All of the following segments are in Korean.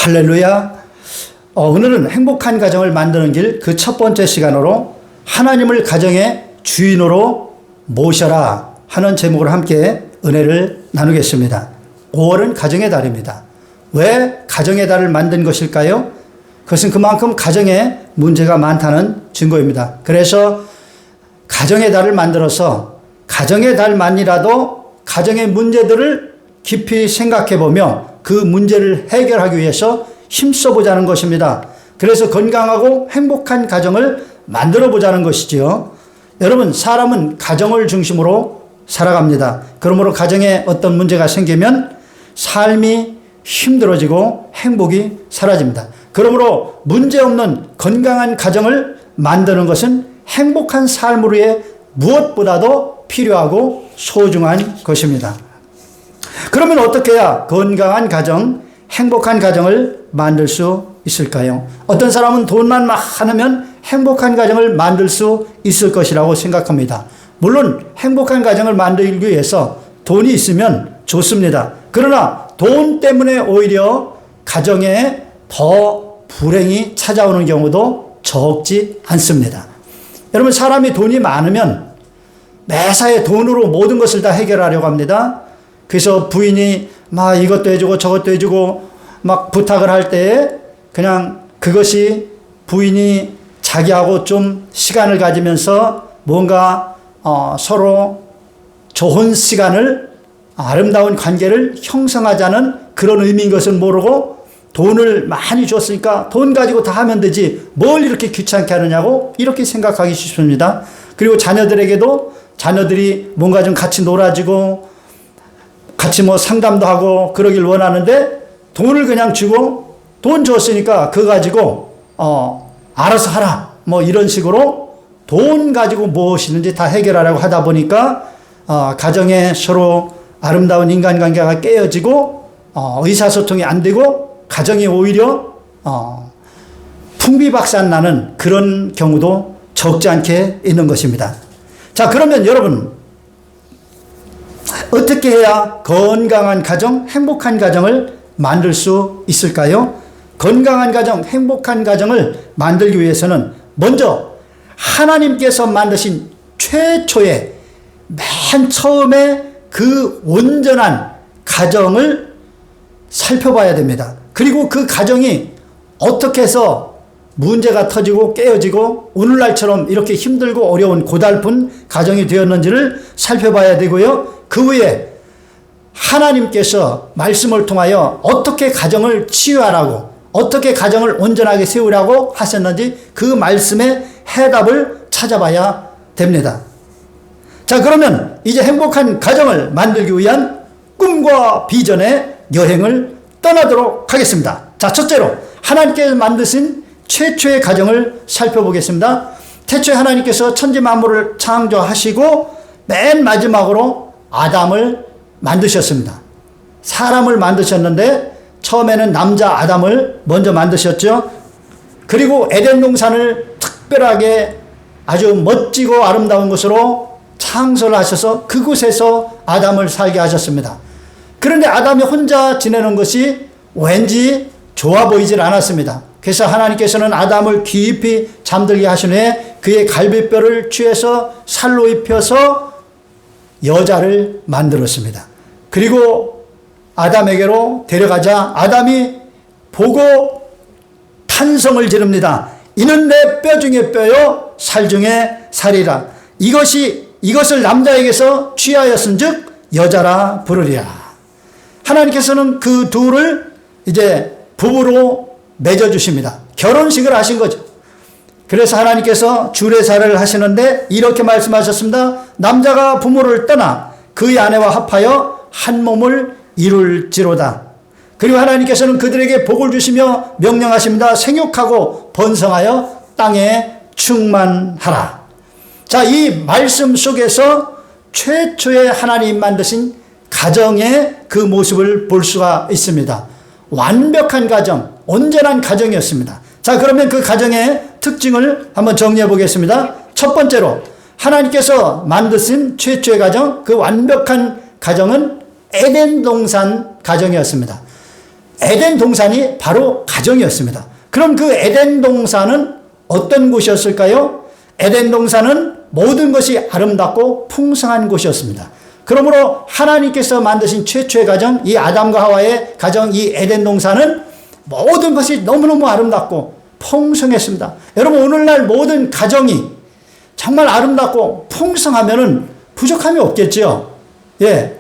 할렐루야. 오늘은 행복한 가정을 만드는 길 그 첫 번째 시간으로 하나님을 가정의 주인으로 모셔라 하는 제목으로 함께 은혜를 나누겠습니다. 5월은 가정의 달입니다. 왜 가정의 달을 만든 것일까요? 그것은 그만큼 가정에 문제가 많다는 증거입니다. 그래서 가정의 달을 만들어서 가정의 달만이라도 가정의 문제들을 깊이 생각해 보며 그 문제를 해결하기 위해서 힘써보자는 것입니다. 그래서 건강하고 행복한 가정을 만들어 보자는 것이지요. 여러분, 사람은 가정을 중심으로 살아갑니다. 그러므로 가정에 어떤 문제가 생기면 삶이 힘들어지고 행복이 사라집니다. 그러므로 문제없는 건강한 가정을 만드는 것은 행복한 삶을 위해 무엇보다도 필요하고 소중한 것입니다. 그러면 어떻게 해야 건강한 가정, 행복한 가정을 만들 수 있을까요? 어떤 사람은 돈만 많으면 행복한 가정을 만들 수 있을 것이라고 생각합니다. 물론 행복한 가정을 만들기 위해서 돈이 있으면 좋습니다. 그러나 돈 때문에 오히려 가정에 더 불행이 찾아오는 경우도 적지 않습니다. 여러분, 사람이 돈이 많으면 매사에 돈으로 모든 것을 다 해결하려고 합니다. 그래서 부인이 막 이것도 해주고 저것도 해주고 막 부탁을 할 때 그냥 그것이 부인이 자기하고 좀 시간을 가지면서 뭔가 서로 좋은 시간을, 아름다운 관계를 형성하자는 그런 의미인 것을 모르고 돈을 많이 줬으니까 돈 가지고 다 하면 되지 뭘 이렇게 귀찮게 하느냐고 이렇게 생각하기 쉽습니다. 그리고 자녀들에게도 자녀들이 뭔가 좀 같이 놀아주고 같이 뭐 상담도 하고 그러길 원하는데 돈을 그냥 주고 돈 줬으니까 그거 가지고 알아서 하라 뭐 이런 식으로 돈 가지고 무엇이든지 다 해결하려고 하다 보니까 가정에 서로 아름다운 인간관계가 깨어지고 의사소통이 안 되고 가정이 오히려 풍비박산 나는 그런 경우도 적지 않게 있는 것입니다. 자, 그러면 여러분, 어떻게 해야 건강한 가정, 행복한 가정을 만들 수 있을까요? 건강한 가정, 행복한 가정을 만들기 위해서는 먼저 하나님께서 만드신 최초의 맨 처음에 그 온전한 가정을 살펴봐야 됩니다. 그리고 그 가정이 어떻게 해서 문제가 터지고 깨어지고 오늘날처럼 이렇게 힘들고 어려운 고달픈 가정이 되었는지를 살펴봐야 되고요. 그 후에 하나님께서 말씀을 통하여 어떻게 가정을 치유하라고, 어떻게 가정을 온전하게 세우라고 하셨는지 그 말씀의 해답을 찾아봐야 됩니다. 자, 그러면 이제 행복한 가정을 만들기 위한 꿈과 비전의 여행을 떠나도록 하겠습니다. 자, 첫째로 하나님께서 만드신 최초의 가정을 살펴보겠습니다. 태초에 하나님께서 천지 만물을 창조하시고 맨 마지막으로 아담을 만드셨습니다. 사람을 만드셨는데 처음에는 남자 아담을 먼저 만드셨죠. 그리고 에덴 동산을 특별하게 아주 멋지고 아름다운 곳으로 창설을 하셔서 그곳에서 아담을 살게 하셨습니다. 그런데 아담이 혼자 지내는 것이 왠지 좋아 보이질 않았습니다. 그래서 하나님께서는 아담을 깊이 잠들게 하신 후에 그의 갈비뼈를 취해서 살로 입혀서 여자를 만들었습니다. 그리고 아담에게로 데려가자 아담이 보고 탄성을 지릅니다. 이는 내 뼈 중에 뼈요 살 중에 살이라. 이것을 남자에게서 취하였은즉 여자라 부르리라. 하나님께서는 그 둘을 이제 부부로 맺어주십니다. 결혼식을 하신 거죠. 그래서 하나님께서 주례사를 하시는데 이렇게 말씀하셨습니다. 남자가 부모를 떠나 그의 아내와 합하여 한 몸을 이룰지로다. 그리고 하나님께서는 그들에게 복을 주시며 명령하십니다. 생육하고 번성하여 땅에 충만하라. 자, 이 말씀 속에서 최초의 하나님 만드신 가정의 그 모습을 볼 수가 있습니다. 완벽한 가정, 온전한 가정이었습니다. 자, 그러면 그 가정의 특징을 한번 정리해 보겠습니다. 첫 번째로 하나님께서 만드신 최초의 가정, 그 완벽한 가정은 에덴 동산 가정이었습니다. 에덴 동산이 바로 가정이었습니다. 그럼 그 에덴 동산은 어떤 곳이었을까요? 에덴 동산은 모든 것이 아름답고 풍성한 곳이었습니다. 그러므로 하나님께서 만드신 최초의 가정, 이 아담과 하와의 가정, 이 에덴 동산은 모든 것이 너무너무 아름답고 풍성했습니다. 여러분, 오늘날 모든 가정이 정말 아름답고 풍성하면은 부족함이 없겠죠. 예.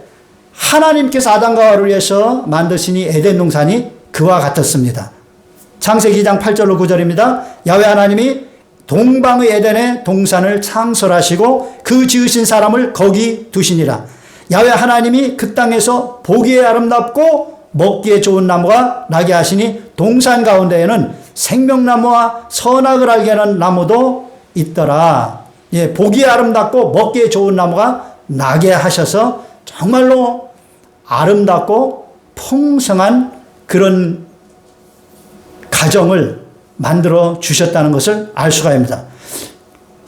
하나님께서 아담과 하와를 위해서 만드신 이 에덴 동산이 그와 같았습니다. 창세기 2장 8절로 9절입니다. 야훼 하나님이 동방의 에덴에 동산을 창설하시고 그 지으신 사람을 거기 두시니라. 야훼 하나님이 그 땅에서 보기에 아름답고 먹기에 좋은 나무가 나게 하시니 동산 가운데에는 생명나무와 선악을 알게 하는 나무도 있더라. 예, 보기에 아름답고 먹기에 좋은 나무가 나게 하셔서 정말로 아름답고 풍성한 그런 가정을 만들어 주셨다는 것을 알 수가 있습니다.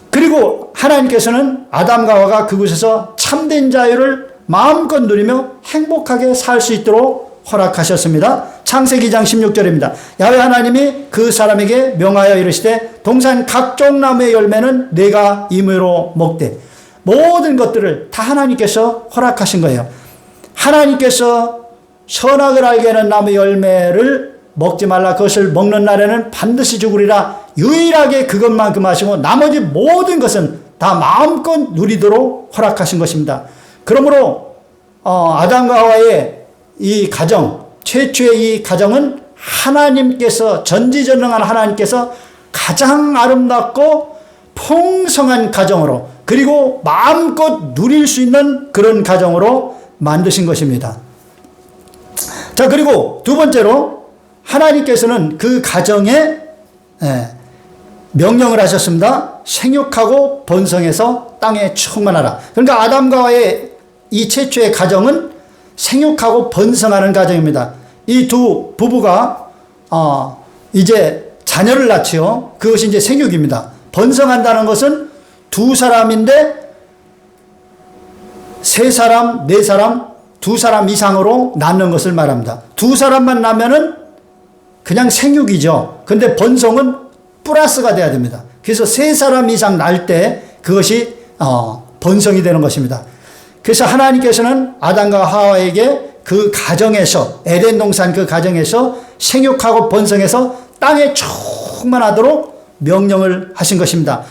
그리고 하나님께서는 아담과 하와가 그곳에서 참된 자유를 마음껏 누리며 행복하게 살 수 있도록 허락하셨습니다. 창세기 2장 16절입니다. 야훼 하나님이 그 사람에게 명하여 이르시되 동산 각종 나무의 열매는 내가 임의로 먹되. 모든 것들을 다 하나님께서 허락하신 거예요. 하나님께서 선악을 알게 하는 나무의 열매를 먹지 말라. 그것을 먹는 날에는 반드시 죽으리라. 유일하게 그것만 금하시고 나머지 모든 것은 다 마음껏 누리도록 허락하신 것입니다. 그러므로 아담과 하와의 이 가정, 최초의 이 가정은 하나님께서, 전지전능한 하나님께서 가장 아름답고 풍성한 가정으로, 그리고 마음껏 누릴 수 있는 그런 가정으로 만드신 것입니다. 자, 그리고 두 번째로 하나님께서는 그 가정에 명령을 하셨습니다. 생육하고 번성해서 땅에 충만하라. 그러니까 아담과 하와의 이 최초의 가정은 생육하고 번성하는 가정입니다. 이 두 부부가 이제 자녀를 낳지요. 그것이 이제 생육입니다. 번성한다는 것은 두 사람인데 세 사람, 네 사람, 두 사람 이상으로 낳는 것을 말합니다. 두 사람만 낳으면은 그냥 생육이죠. 근데 번성은 플러스가 돼야 됩니다. 그래서 세 사람 이상 낳을 때 그것이 번성이 되는 것입니다. 그래서 하나님께서는 아담과 하와에게 그 가정에서, 에덴 동산 그 가정에서 생육하고 번성해서 땅에 충만하도록 명령을 하신 것입니다.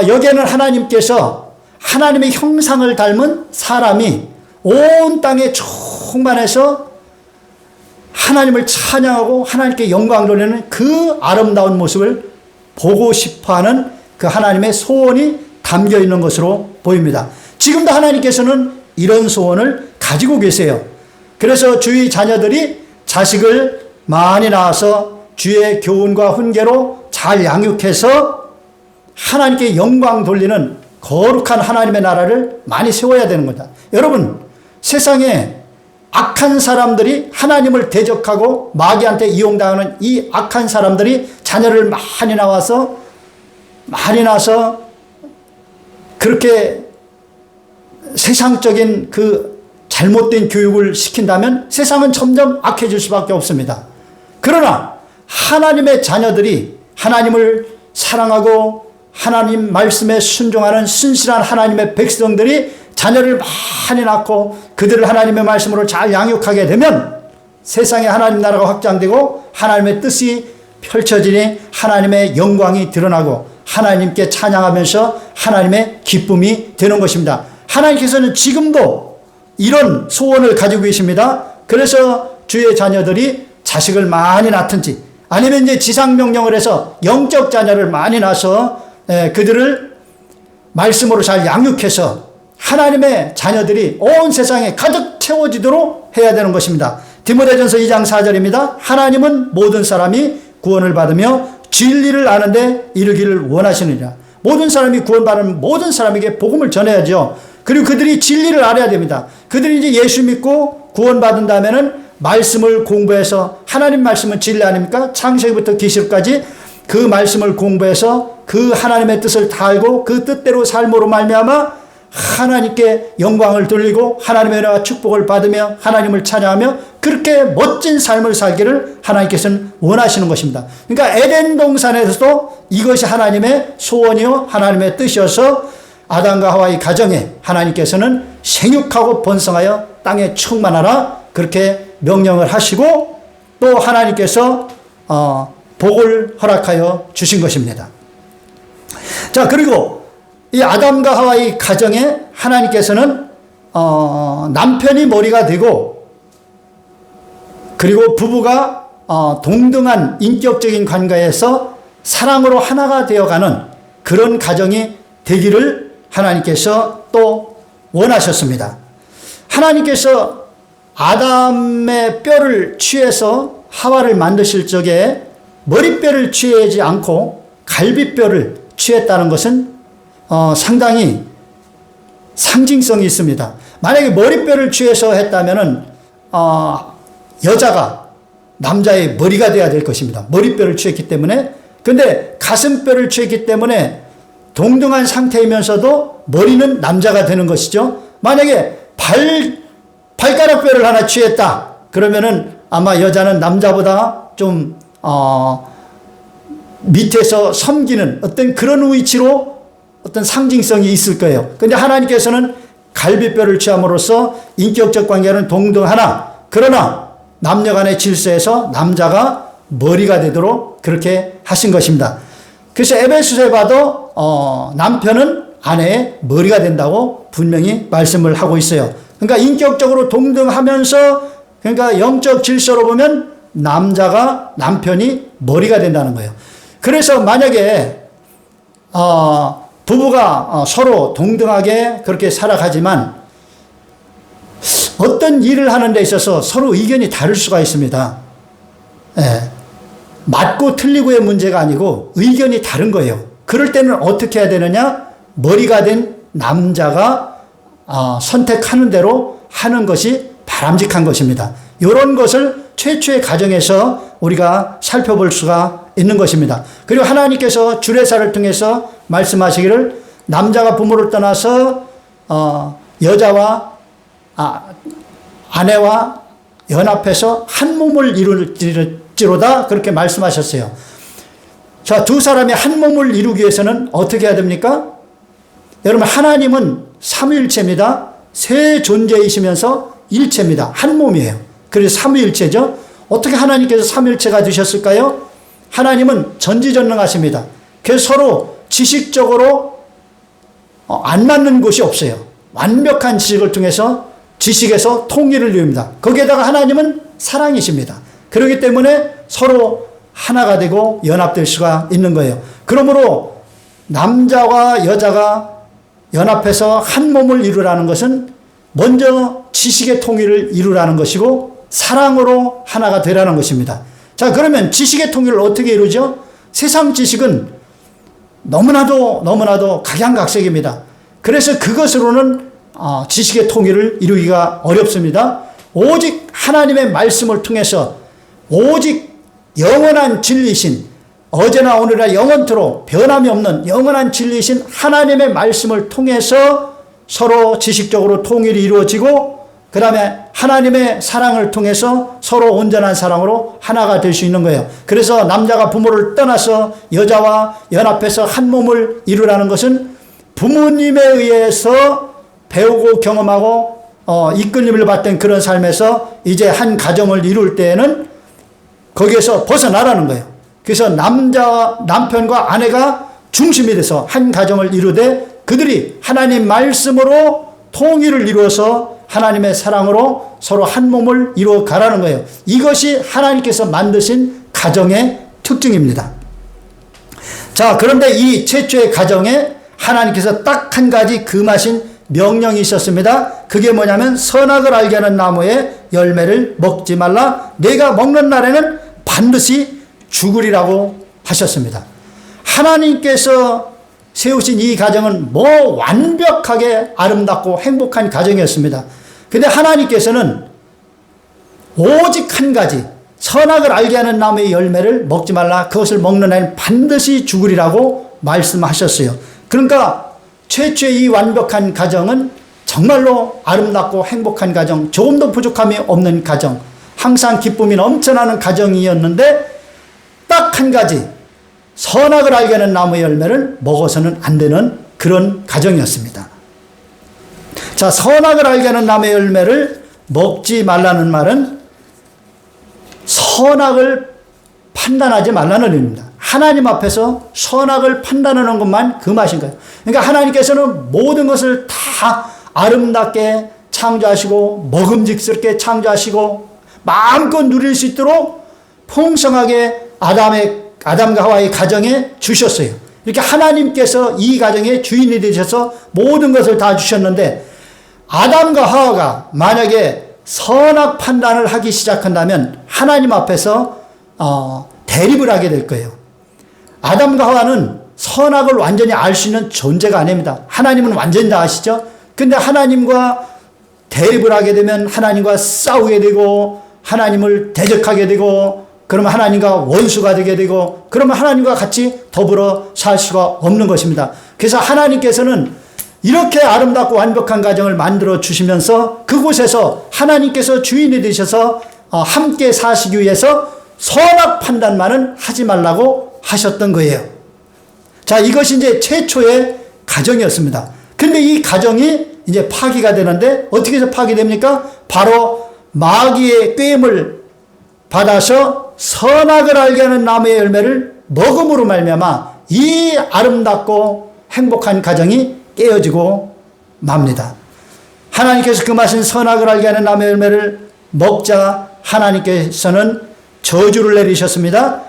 여기에는 하나님께서 하나님의 형상을 닮은 사람이 온 땅에 충만해서 하나님을 찬양하고 하나님께 영광 돌리는 그 아름다운 모습을 보고 싶어하는 그 하나님의 소원이 담겨 있는 것으로 보입니다. 지금도 하나님께서는 이런 소원을 가지고 계세요. 그래서 주의 자녀들이 자식을 많이 낳아서 주의 교훈과 훈계로 잘 양육해서 하나님께 영광 돌리는 거룩한 하나님의 나라를 많이 세워야 되는 거다. 여러분, 세상에 악한 사람들이 하나님을 대적하고 마귀한테 이용당하는 이 악한 사람들이 자녀를 많이 낳아서 그렇게 세상적인 그 잘못된 교육을 시킨다면 세상은 점점 악해질 수밖에 없습니다. 그러나 하나님의 자녀들이 하나님을 사랑하고 하나님 말씀에 순종하는 순실한 하나님의 백성들이 자녀를 많이 낳고 그들을 하나님의 말씀으로 잘 양육하게 되면 세상에 하나님 나라가 확장되고 하나님의 뜻이 펼쳐지니 하나님의 영광이 드러나고 하나님께 찬양하면서 하나님의 기쁨이 되는 것입니다. 하나님께서는 지금도 이런 소원을 가지고 계십니다. 그래서 주의 자녀들이 자식을 많이 낳든지 아니면 이제 지상명령을 해서 영적 자녀를 많이 낳아서 그들을 말씀으로 잘 양육해서 하나님의 자녀들이 온 세상에 가득 채워지도록 해야 되는 것입니다. 디모데전서 2장 4절입니다. 하나님은 모든 사람이 구원을 받으며 진리를 아는데 이르기를 원하시느니라. 모든 사람이 구원받으면 모든 사람에게 복음을 전해야죠. 그리고 그들이 진리를 알아야 됩니다. 그들이 이제 예수 믿고 구원받은 다음에는 말씀을 공부해서, 하나님 말씀은 진리 아닙니까? 창세기부터 계시록까지 그 말씀을 공부해서 그 하나님의 뜻을 다 알고 그 뜻대로 삶으로 말미암아 하나님께 영광을 돌리고 하나님의 은혜와 축복을 받으며 하나님을 찬양하며 그렇게 멋진 삶을 살기를 하나님께서는 원하시는 것입니다. 그러니까 에덴 동산에서도 이것이 하나님의 소원이요 하나님의 뜻이어서 아담과 하와의 가정에 하나님께서는 생육하고 번성하여 땅에 충만하라 그렇게 명령을 하시고 또 하나님께서 복을 허락하여 주신 것입니다. 자, 그리고 이 아담과 하와의 가정에 하나님께서는 남편이 머리가 되고 그리고 부부가 동등한 인격적인 관계에서 사랑으로 하나가 되어가는 그런 가정이 되기를 하나님께서 또 원하셨습니다. 하나님께서 아담의 뼈를 취해서 하와를 만드실 적에 머리뼈를 취하지 않고 갈비뼈를 취했다는 것은 상당히 상징성이 있습니다. 만약에 머리뼈를 취해서 했다면은 여자가 남자의 머리가 되어야 될 것입니다. 머리뼈를 취했기 때문에. 근데 가슴뼈를 취했기 때문에 동등한 상태이면서도 머리는 남자가 되는 것이죠. 만약에 발가락뼈를 하나 취했다. 그러면은 아마 여자는 남자보다 좀 밑에서 섬기는 어떤 그런 위치로 어떤 상징성이 있을 거예요. 근데 하나님께서는 갈비뼈를 취함으로써 인격적 관계는 동등하나 그러나 남녀 간의 질서에서 남자가 머리가 되도록 그렇게 하신 것입니다. 그래서 에베소서에 봐도 남편은 아내의 머리가 된다고 분명히 말씀을 하고 있어요. 그러니까 인격적으로 동등하면서 그러니까 영적 질서로 보면 남편이 머리가 된다는 거예요. 그래서 만약에 부부가 서로 동등하게 그렇게 살아가지만 어떤 일을 하는 데 있어서 서로 의견이 다를 수가 있습니다. 예. 맞고 틀리고의 문제가 아니고 의견이 다른 거예요. 그럴 때는 어떻게 해야 되느냐? 머리가 된 남자가 선택하는 대로 하는 것이 바람직한 것입니다. 이런 것을 최초의 가정에서 우리가 살펴볼 수가 있는 것입니다. 그리고 하나님께서 주례사를 통해서 말씀하시기를 남자가 부모를 떠나서 여자와 아내와 연합해서 한 몸을 이룰지로다 그렇게 말씀하셨어요. 자, 두 사람이 한 몸을 이루기 위해서는 어떻게 해야 됩니까? 여러분, 하나님은 삼위일체입니다. 세 존재이시면서 일체입니다. 한 몸이에요. 그래서 삼위일체죠. 어떻게 하나님께서 삼위일체가 되셨을까요? 하나님은 전지전능하십니다. 그래서 서로 지식적으로 안 맞는 곳이 없어요. 완벽한 지식을 통해서 지식에서 통일을 이룹니다. 거기에다가 하나님은 사랑이십니다. 그렇기 때문에 서로 하나가 되고 연합될 수가 있는 거예요. 그러므로 남자와 여자가 연합해서 한 몸을 이루라는 것은 먼저 지식의 통일을 이루라는 것이고 사랑으로 하나가 되라는 것입니다. 자, 그러면 지식의 통일을 어떻게 이루죠? 세상 지식은 너무나도 각양각색입니다. 그래서 그것으로는 지식의 통일을 이루기가 어렵습니다. 오직 하나님의 말씀을 통해서 오직 영원한 진리신 어제나 오늘이나 영원토록 변함이 없는 영원한 진리신 하나님의 말씀을 통해서 서로 지식적으로 통일이 이루어지고 그 다음에 하나님의 사랑을 통해서 서로 온전한 사랑으로 하나가 될 수 있는 거예요. 그래서 남자가 부모를 떠나서 여자와 연합해서 한 몸을 이루라는 것은 부모님에 의해서 배우고 경험하고 이끌림을 받던 그런 삶에서 이제 한 가정을 이룰 때에는 거기에서 벗어나라는 거예요. 그래서 남편과 아내가 중심이 돼서 한 가정을 이루되 그들이 하나님 말씀으로 통일을 이루어서 하나님의 사랑으로 서로 한 몸을 이루어 가라는 거예요. 이것이 하나님께서 만드신 가정의 특징입니다. 자, 그런데 이 최초의 가정에 하나님께서 딱 한 가지 금하신 명령이 있었습니다. 그게 뭐냐면 선악을 알게 하는 나무의 열매를 먹지 말라. 내가 먹는 날에는 반드시 죽으리라고 하셨습니다. 하나님께서 세우신 이 가정은 완벽하게 아름답고 행복한 가정이었습니다. 근데 하나님께서는 오직 한 가지 선악을 알게 하는 나무의 열매를 먹지 말라. 그것을 먹는 날에는 반드시 죽으리라고 말씀하셨어요. 그러니까 최초의 이 완벽한 가정은 정말로 아름답고 행복한 가정, 조금도 부족함이 없는 가정, 항상 기쁨이 넘쳐나는 가정이었는데 딱 한 가지, 선악을 알게 하는 나무의 열매를 먹어서는 안 되는 그런 가정이었습니다. 자, 선악을 알게 하는 나무의 열매를 먹지 말라는 말은 선악을 판단하지 말라는 의미입니다. 하나님 앞에서 선악을 판단하는 것만 그 맛인 거예요. 그러니까 하나님께서는 모든 것을 다 아름답게 창조하시고 먹음직스럽게 창조하시고 마음껏 누릴 수 있도록 풍성하게 아담과 하와의 가정에 주셨어요. 이렇게 하나님께서 이 가정의 주인이 되셔서 모든 것을 다 주셨는데 아담과 하와가 만약에 선악 판단을 하기 시작한다면 하나님 앞에서 대립을 하게 될 거예요. 아담과 하와는 선악을 완전히 알 수 있는 존재가 아닙니다. 하나님은 완전히 다 아시죠? 근데 하나님과 대립을 하게 되면 하나님과 싸우게 되고 하나님을 대적하게 되고 그러면 하나님과 원수가 되게 되고 그러면 하나님과 같이 더불어 살 수가 없는 것입니다. 그래서 하나님께서는 이렇게 아름답고 완벽한 가정을 만들어 주시면서 그곳에서 하나님께서 주인이 되셔서 함께 사시기 위해서 선악 판단만은 하지 말라고 하셨던 거예요. 자, 이것이 이제 최초의 가정이었습니다. 근데 이 가정이 이제 파기가 되는데 어떻게 해서 파기됩니까? 바로 마귀의 꾀임을 받아서 선악을 알게 하는 나무의 열매를 먹음으로 말미암아 이 아름답고 행복한 가정이 깨어지고 맙니다. 하나님께서 금하신 선악을 알게 하는 나무의 열매를 먹자 하나님께서는 저주를 내리셨습니다.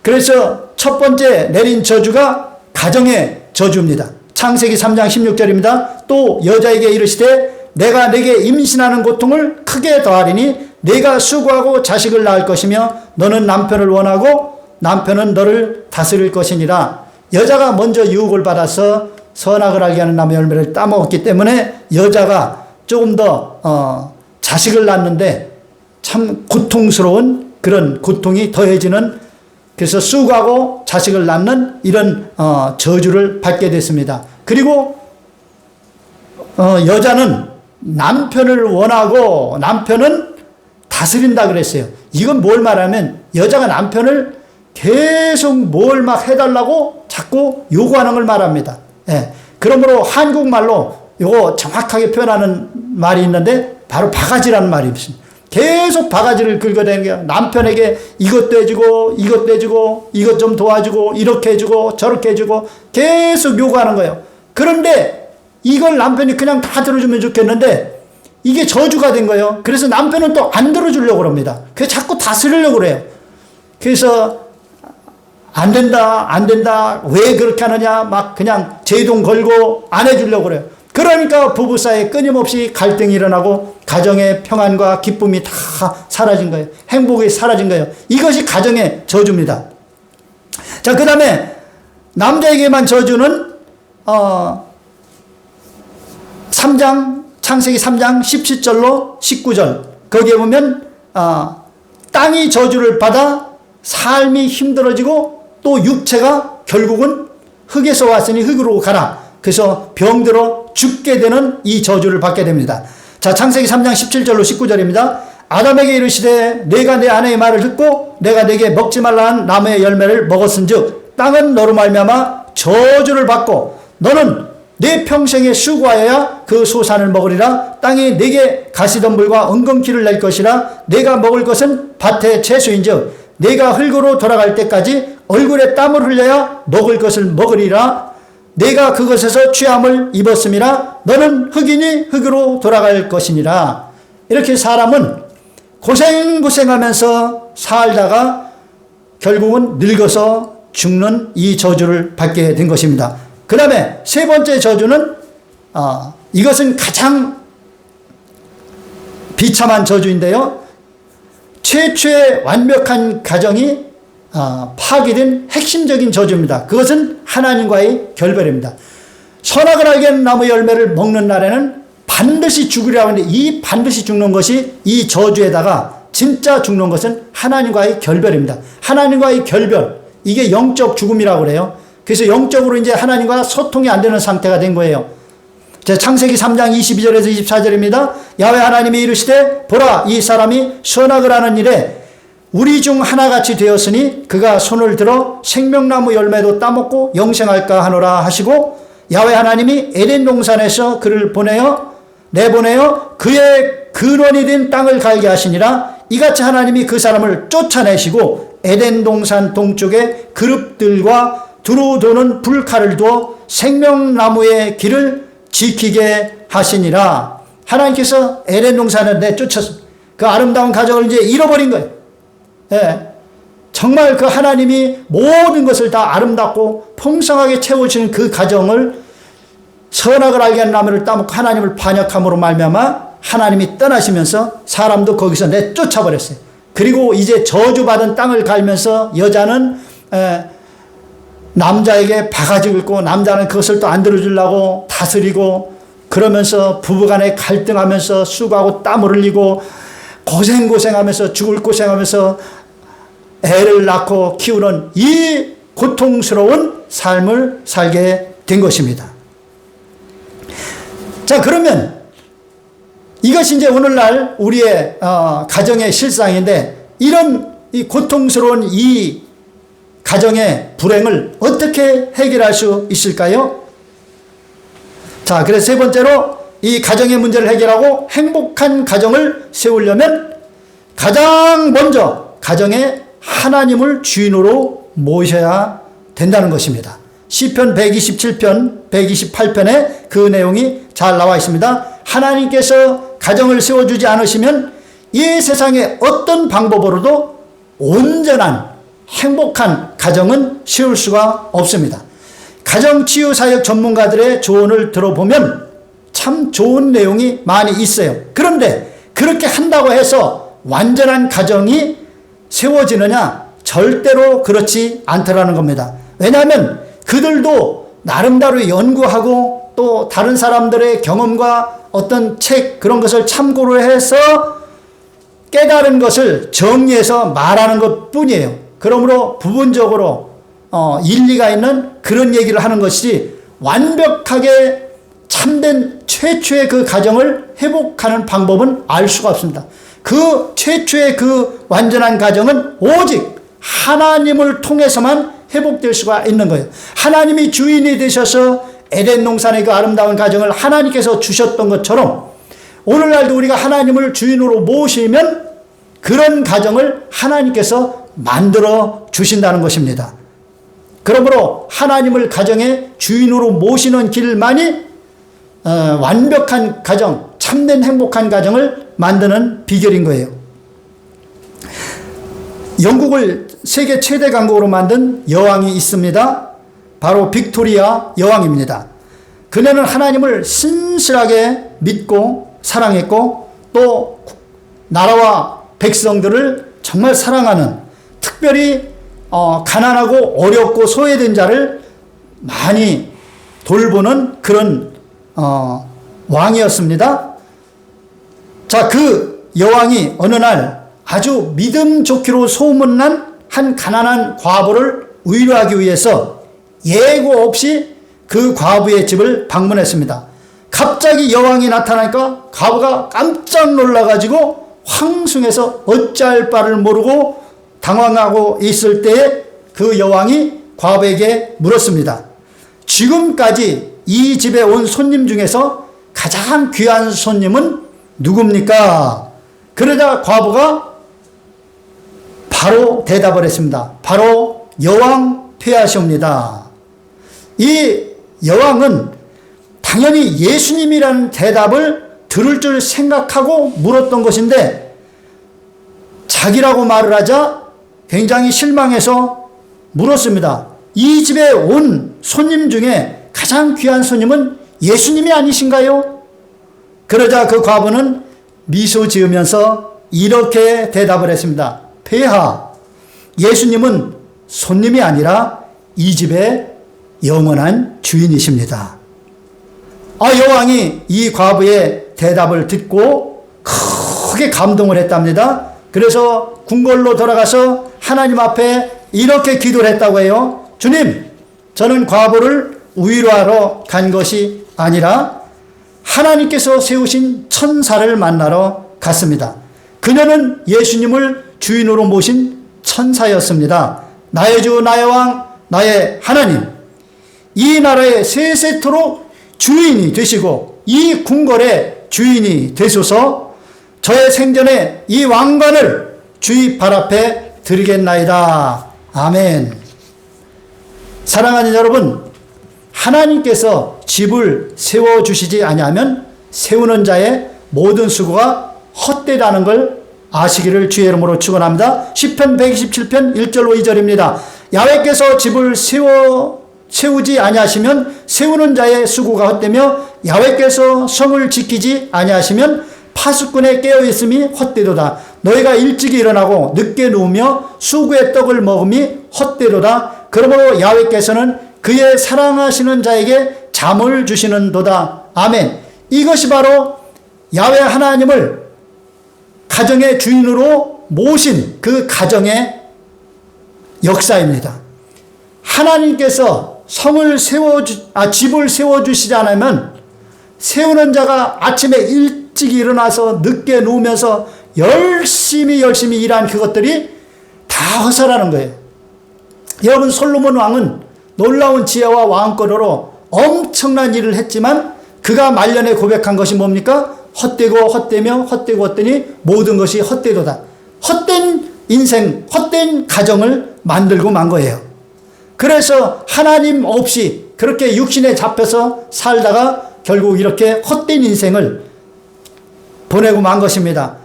그래서 첫 번째 내린 저주가 가정의 저주입니다. 창세기 3장 16절입니다. 또 여자에게 이르시되 내가 내게 임신하는 고통을 크게 더하리니 내가 수고하고 자식을 낳을 것이며 너는 남편을 원하고 남편은 너를 다스릴 것이니라. 여자가 먼저 유혹을 받아서 선악을 알게 하는 나무의 열매를 따먹었기 때문에 여자가 조금 더 자식을 낳는데 참 고통스러운 그런 고통이 더해지는, 그래서 수고하고 자식을 낳는 이런 저주를 받게 됐습니다. 그리고 여자는 남편을 원하고 남편은 다스린다 그랬어요. 이건 뭘 말하면 여자가 남편을 계속 뭘 막 해달라고 자꾸 요구하는 걸 말합니다. 예. 그러므로 한국말로 이거 정확하게 표현하는 말이 있는데 바로 바가지라는 말이 있습니다. 계속 바가지를 긁어대는 남편에게 이것도 해주고 이것도 해주고 이것 좀 도와주고 이렇게 해주고 저렇게 해주고 계속 요구하는 거예요. 그런데 이걸 남편이 그냥 다 들어주면 좋겠는데 이게 저주가 된 거예요. 그래서 남편은 또 안 들어주려고 합니다. 그래서 자꾸 다스리려고 그래요. 그래서 안 된다, 안 된다, 왜 그렇게 하느냐, 막 그냥 제동 걸고 안 해주려고 그래요. 그러니까 부부 사이에 끊임없이 갈등이 일어나고 가정의 평안과 기쁨이 다 사라진 거예요. 행복이 사라진 거예요. 이것이 가정의 저주입니다. 자, 그 다음에 남자에게만 저주는 창세기 3장 17절로 19절 거기에 보면 땅이 저주를 받아 삶이 힘들어지고 또 육체가 결국은 흙에서 왔으니 흙으로 가라. 그래서 병들어 죽게 되는 이 저주를 받게 됩니다. 자, 창세기 3장 17절로 19절입니다. 아담에게 이르시되 내가 내 아내의 말을 듣고 내가 내게 먹지 말라 한 나무의 열매를 먹었은즉 땅은 너로 말미암아 저주를 받고 너는 내 평생에 수고하여야 그 소산을 먹으리라. 땅이 내게 가시덤불과 엉겅퀴를 낼 것이라. 내가 먹을 것은 밭의 채소인즉 내가 흙으로 돌아갈 때까지 얼굴에 땀을 흘려야 먹을 것을 먹으리라. 내가 그것에서 취함을 입었음이라. 너는 흙이니 흙으로 돌아갈 것이니라. 이렇게 사람은 고생하면서 살다가 결국은 늙어서 죽는 이 저주를 받게 된 것입니다. 그 다음에 세 번째 저주는 이것은 가장 비참한 저주인데요. 최초의 완벽한 가정이 파괴된 핵심적인 저주입니다. 그것은 하나님과의 결별입니다. 선악을 알게 하는 나무 열매를 먹는 날에는 반드시 죽으리라고 하는데 이 반드시 죽는 것이 이 저주에다가 진짜 죽는 것은 하나님과의 결별입니다. 하나님과의 결별, 이게 영적 죽음이라고 그래요. 그래서 영적으로 이제 하나님과 소통이 안 되는 상태가 된 거예요. 제 창세기 3장 22절에서 24절입니다. 야훼 하나님이 이르시되 보라 이 사람이 선악을 하는 일에 우리 중 하나같이 되었으니 그가 손을 들어 생명나무 열매도 따먹고 영생할까 하노라 하시고 야훼 하나님이 에덴 동산에서 그를 내보내어 그의 근원이 된 땅을 갈게 하시니라. 이같이 하나님이 그 사람을 쫓아내시고 에덴 동산 동쪽에 그룹들과 두루 도는 불칼을 두어 생명나무의 길을 지키게 하시니라. 하나님께서 에덴 동산을 내쫓았습니다. 그 아름다운 가정을 이제 잃어버린 거예요. 예. 정말 그 하나님이 모든 것을 다 아름답고 풍성하게 채워주는 그 가정을 선악을 알게 하는 나무를 따먹고 하나님을 반역함으로 말미암아 하나님이 떠나시면서 사람도 거기서 내쫓아버렸어요. 그리고 이제 저주받은 땅을 갈면서 여자는 남자에게 바가지 긁고 남자는 그것을 또 안 들어주려고 다스리고 그러면서 부부간에 갈등하면서 수고하고 땀을 흘리고 고생하면서 죽을 고생하면서 애를 낳고 키우는 이 고통스러운 삶을 살게 된 것입니다. 자, 그러면 이것이 이제 오늘날 우리의 가정의 실상인데 이런 이 고통스러운 이 가정의 불행을 어떻게 해결할 수 있을까요? 자, 그래서 세 번째로 이 가정의 문제를 해결하고 행복한 가정을 세우려면 가장 먼저 가정에 하나님을 주인으로 모셔야 된다는 것입니다. 시편 127편, 128편에 그 내용이 잘 나와 있습니다. 하나님께서 가정을 세워주지 않으시면 이 세상의 어떤 방법으로도 온전한 행복한 가정은 세울 수가 없습니다. 가정치유사역 전문가들의 조언을 들어보면 참 좋은 내용이 많이 있어요. 그런데 그렇게 한다고 해서 완전한 가정이 세워지느냐? 절대로 그렇지 않더라는 겁니다. 왜냐하면 그들도 나름대로 연구하고 또 다른 사람들의 경험과 어떤 책 그런 것을 참고로 해서 깨달은 것을 정리해서 말하는 것 뿐이에요. 그러므로 부분적으로 일리가 있는 그런 얘기를 하는 것이 완벽하게 참된 최초의 그 가정을 회복하는 방법은 알 수가 없습니다. 그 최초의 그 완전한 가정은 오직 하나님을 통해서만 회복될 수가 있는 거예요. 하나님이 주인이 되셔서 에덴 동산의 그 아름다운 가정을 하나님께서 주셨던 것처럼 오늘날도 우리가 하나님을 주인으로 모시면 그런 가정을 하나님께서 만들어 주신다는 것입니다. 그러므로 하나님을 가정의 주인으로 모시는 길만이 완벽한 가정, 참된 행복한 가정을 만드는 비결인 거예요. 영국을 세계 최대 강국으로 만든 여왕이 있습니다. 바로 빅토리아 여왕입니다. 그녀는 하나님을 신실하게 믿고 사랑했고 또 나라와 백성들을 정말 사랑하는, 특별히 가난하고 어렵고 소외된 자를 많이 돌보는 그런 왕이었습니다. 자, 그 여왕이 어느 날 아주 믿음 좋기로 소문난 한 가난한 과부를 위로하기 위해서 예고 없이 그 과부의 집을 방문했습니다. 갑자기 여왕이 나타나니까 과부가 깜짝 놀라가지고 황송해서 어찌할 바를 모르고 당황하고 있을 때에 그 여왕이 과부에게 물었습니다. 지금까지 이 집에 온 손님 중에서 가장 귀한 손님은 누굽니까? 그러자 과부가 바로 대답을 했습니다. 바로 여왕 폐하시옵니다. 이 여왕은 당연히 예수님이라는 대답을 들을 줄 생각하고 물었던 것인데 자기라고 말을 하자 굉장히 실망해서 물었습니다. 이 집에 온 손님 중에 가장 귀한 손님은 예수님이 아니신가요? 그러자 그 과부는 미소 지으면서 이렇게 대답을 했습니다. 폐하, 예수님은 손님이 아니라 이 집의 영원한 주인이십니다. 여왕이 이 과부의 대답을 듣고 크게 감동을 했답니다. 그래서 궁궐로 돌아가서 하나님 앞에 이렇게 기도를 했다고 해요. 주님, 저는 과부를 위로하러 간 것이 아니라 하나님께서 세우신 천사를 만나러 갔습니다. 그녀는 예수님을 주인으로 모신 천사였습니다. 나의 주, 나의 왕, 나의 하나님, 이 나라의 세세토록 주인이 되시고 이 궁궐의 주인이 되소서. 저의 생전에 이 왕관을 주의 발 앞에 드리겠나이다. 아멘. 사랑하는 여러분, 하나님께서 집을 세워주시지 아니하면 세우는 자의 모든 수고가 헛되다는 걸 아시기를 주의 이름으로 축원합니다. 시편 127편 1절 2절입니다. 야훼께서 집을 세우지 아니하시면 세우는 자의 수고가 헛되며 야훼께서 성을 지키지 아니하시면 파수꾼의 깨어있음이 헛되도다. 너희가 일찍이 일어나고 늦게 누우며 수구의 떡을 먹음이 헛되도다. 그러므로 야훼께서는 그의 사랑하시는 자에게 잠을 주시는도다. 아멘. 이것이 바로 야훼 하나님을 가정의 주인으로 모신 그 가정의 역사입니다. 하나님께서 집을 세워주시지 않으면 세우는 자가 아침에 일찍 일어나서 늦게 누우면서 열심히 일한 그것들이 다 허사라는 거예요. 여러분, 솔로몬 왕은 놀라운 지혜와 왕권으로 엄청난 일을 했지만 그가 말년에 고백한 것이 뭡니까? 헛되고 헛되며 헛되고 헛되니 모든 것이 헛되도다. 헛된 인생, 헛된 가정을 만들고 만 거예요. 그래서 하나님 없이 그렇게 육신에 잡혀서 살다가 결국 이렇게 헛된 인생을 보내고 만 것입니다.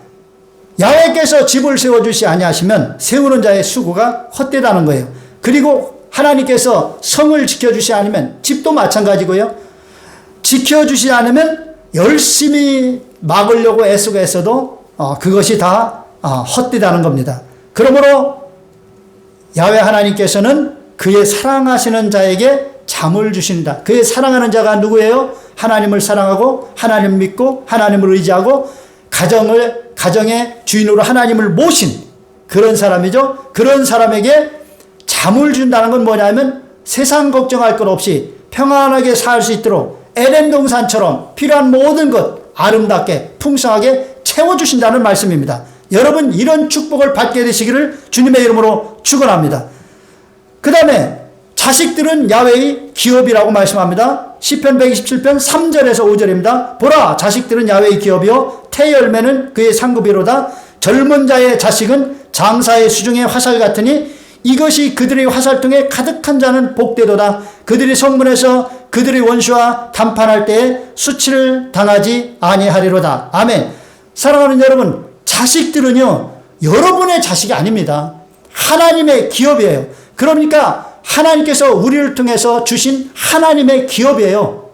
야훼께서 집을 세워주시 아니하시면 세우는 자의 수고가 헛되다는 거예요. 그리고 하나님께서 성을 지켜주시 않으면 집도 마찬가지고요. 지켜주시 않으면 열심히 막으려고 애쓰고 애써도 그것이 다 헛되다는 겁니다. 그러므로 야훼 하나님께서는 그의 사랑하시는 자에게 잠을 주신다. 그의 사랑하는 자가 누구예요? 하나님을 사랑하고 하나님 믿고 하나님을 의지하고 가정의 주인으로 하나님을 모신 그런 사람이죠. 그런 사람에게 잠을 준다는 건 뭐냐면 세상 걱정할 것 없이 평안하게 살 수 있도록 에덴 동산처럼 필요한 모든 것 아름답게 풍성하게 채워주신다는 말씀입니다. 여러분, 이런 축복을 받게 되시기를 주님의 이름으로 축원합니다. 그 다음에 자식들은 야훼의 기업이라고 말씀합니다. 시편 127편 3절에서 5절입니다. 보라, 자식들은 야훼의 기업이요 태열매는 그의 상급이로다. 젊은 자의 자식은 장사의 수중의 화살 같으니 이것이 그들의 화살통에 가득한 자는 복되도다. 그들이 성문에서 그들의 원수와談판할 때에 수치를 당하지 아니하리로다. 아멘. 사랑하는 여러분, 자식들은요 여러분의 자식이 아닙니다. 하나님의 기업이에요. 그러니까 하나님께서 우리를 통해서 주신 하나님의 기업이에요.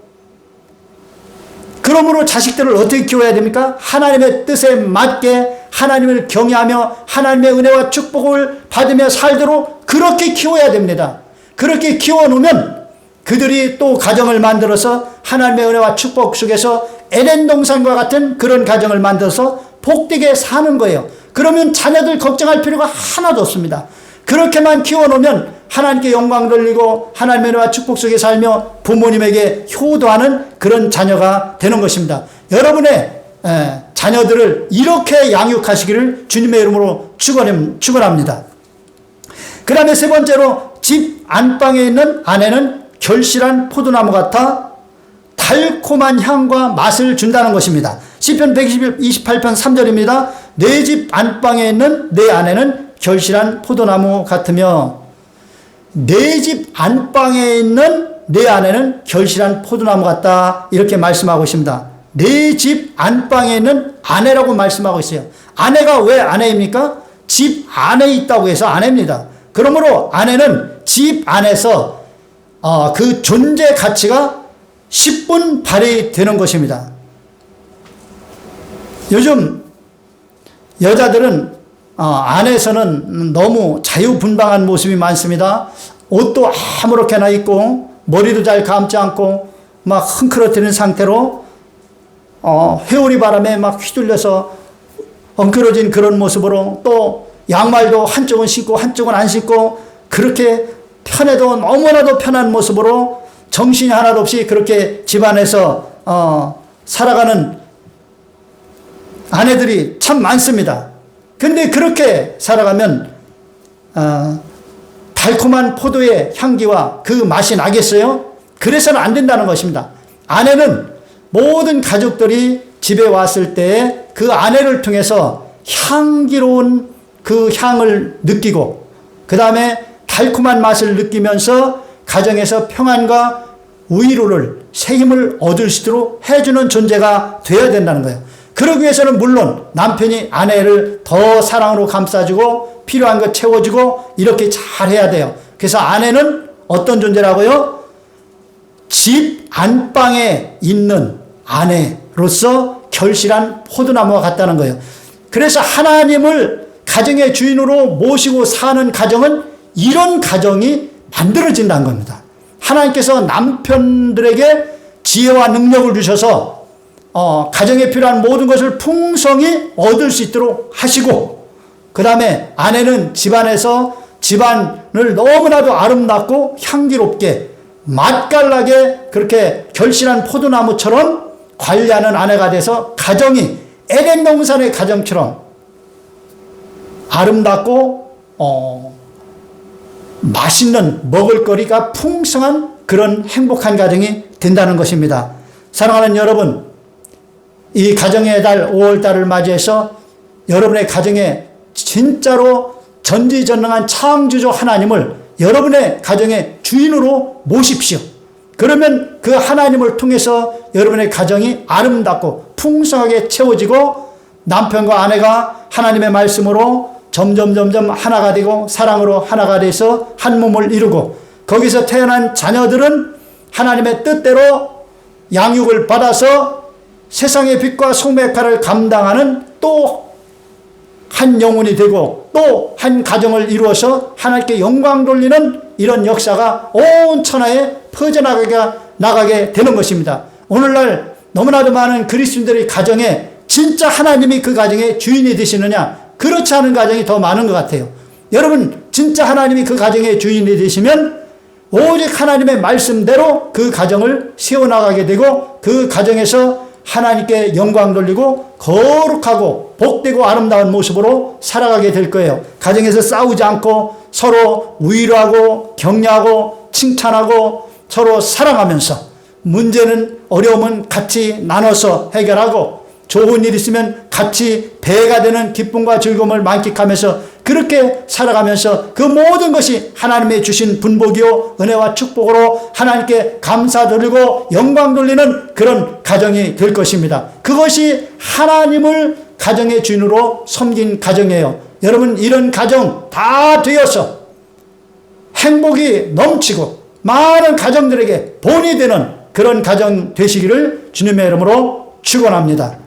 그러므로 자식들을 어떻게 키워야 됩니까? 하나님의 뜻에 맞게 하나님을 경외하며 하나님의 은혜와 축복을 받으며 살도록 그렇게 키워야 됩니다. 그렇게 키워놓으면 그들이 또 가정을 만들어서 하나님의 은혜와 축복 속에서 에덴 동산과 같은 그런 가정을 만들어서 복되게 사는 거예요. 그러면 자녀들 걱정할 필요가 하나도 없습니다. 그렇게만 키워놓으면 하나님께 영광 돌리고 하나님의 은혜와 축복 속에 살며 부모님에게 효도하는 그런 자녀가 되는 것입니다. 여러분의 자녀들을 이렇게 양육하시기를 주님의 이름으로 축원합니다. 그 다음에 세 번째로 집 안방에 있는 아내는 결실한 포도나무 같아 달콤한 향과 맛을 준다는 것입니다. 시편 128편 3절입니다. 내 집 안방에 있는 내 아내는 결실한 포도나무 같으며, 내 집 안방에 있는 내 아내는 결실한 포도나무 같다, 이렇게 말씀하고 있습니다. 내 집 안방에 있는 아내라고 말씀하고 있어요. 아내가 왜 아내입니까? 집 안에 있다고 해서 아내입니다. 그러므로 아내는 집 안에서 그 존재 가치가 10분 발휘되는 것입니다. 요즘 여자들은 안에서는 너무 자유분방한 모습이 많습니다. 옷도 아무렇게나 입고 머리도 잘 감지 않고 막 흥크러뜨린 상태로 회오리 바람에 막 휘둘려서 엉클어진 그런 모습으로, 또 양말도 한쪽은 신고 한쪽은 안 신고 그렇게 편해도 너무나도 편한 모습으로 정신이 하나도 없이 그렇게 집안에서 살아가는 아내들이 참 많습니다. 근데 그렇게 살아가면 달콤한 포도의 향기와 그 맛이 나겠어요? 그래서는 안 된다는 것입니다. 아내는 모든 가족들이 집에 왔을 때 그 아내를 통해서 향기로운 그 향을 느끼고 그 다음에 달콤한 맛을 느끼면서 가정에서 평안과 위로를 새 힘을 얻을 수 있도록 해주는 존재가 되어야 된다는 거예요. 그러기 위해서는 물론 남편이 아내를 더 사랑으로 감싸주고 필요한 것 채워주고 이렇게 잘 해야 돼요. 그래서 아내는 어떤 존재라고요? 집 안방에 있는 아내로서 결실한 포도나무와 같다는 거예요. 그래서 하나님을 가정의 주인으로 모시고 사는 가정은 이런 가정이 만들어진다는 겁니다. 하나님께서 남편들에게 지혜와 능력을 주셔서 가정에 필요한 모든 것을 풍성히 얻을 수 있도록 하시고 그 다음에 아내는 집안에서 집안을 너무나도 아름답고 향기롭게 맛깔나게 그렇게 결실한 포도나무처럼 관리하는 아내가 돼서 가정이 에덴 동산의 가정처럼 아름답고 맛있는 먹을거리가 풍성한 그런 행복한 가정이 된다는 것입니다. 사랑하는 여러분, 이 가정의 달 5월달을 맞이해서 여러분의 가정에 진짜로 전지전능한 창조주 하나님을 여러분의 가정의 주인으로 모십시오. 그러면 그 하나님을 통해서 여러분의 가정이 아름답고 풍성하게 채워지고 남편과 아내가 하나님의 말씀으로 점점 하나가 되고 사랑으로 하나가 돼서 한 몸을 이루고 거기서 태어난 자녀들은 하나님의 뜻대로 양육을 받아서 세상의 빛과 소금의 역할을 감당하는 또 한 영혼이 되고 또 한 가정을 이루어서 하나님께 영광 돌리는 이런 역사가 온 천하에 퍼져나가게 되는 것입니다. 오늘날 너무나도 많은 그리스도인들의 가정에 진짜 하나님이 그 가정의 주인이 되시느냐? 그렇지 않은 가정이 더 많은 것 같아요. 여러분 진짜 하나님이 그 가정의 주인이 되시면 오직 하나님의 말씀대로 그 가정을 세워나가게 되고 그 가정에서 하나님께 영광 돌리고 거룩하고 복되고 아름다운 모습으로 살아가게 될 거예요. 가정에서 싸우지 않고 서로 위로하고 격려하고 칭찬하고 서로 사랑하면서 문제는 어려움은 같이 나눠서 해결하고 좋은 일 있으면 같이 배가 되는 기쁨과 즐거움을 만끽하면서 그렇게 살아가면서 그 모든 것이 하나님의 주신 분복이요 은혜와 축복으로 하나님께 감사 돌리고 영광 돌리는 그런 가정이 될 것입니다. 그것이 하나님을 가정의 주인으로 섬긴 가정이에요. 여러분 이런 가정 다 되어서 행복이 넘치고 많은 가정들에게 본이 되는 그런 가정 되시기를 주님의 이름으로 축원합니다.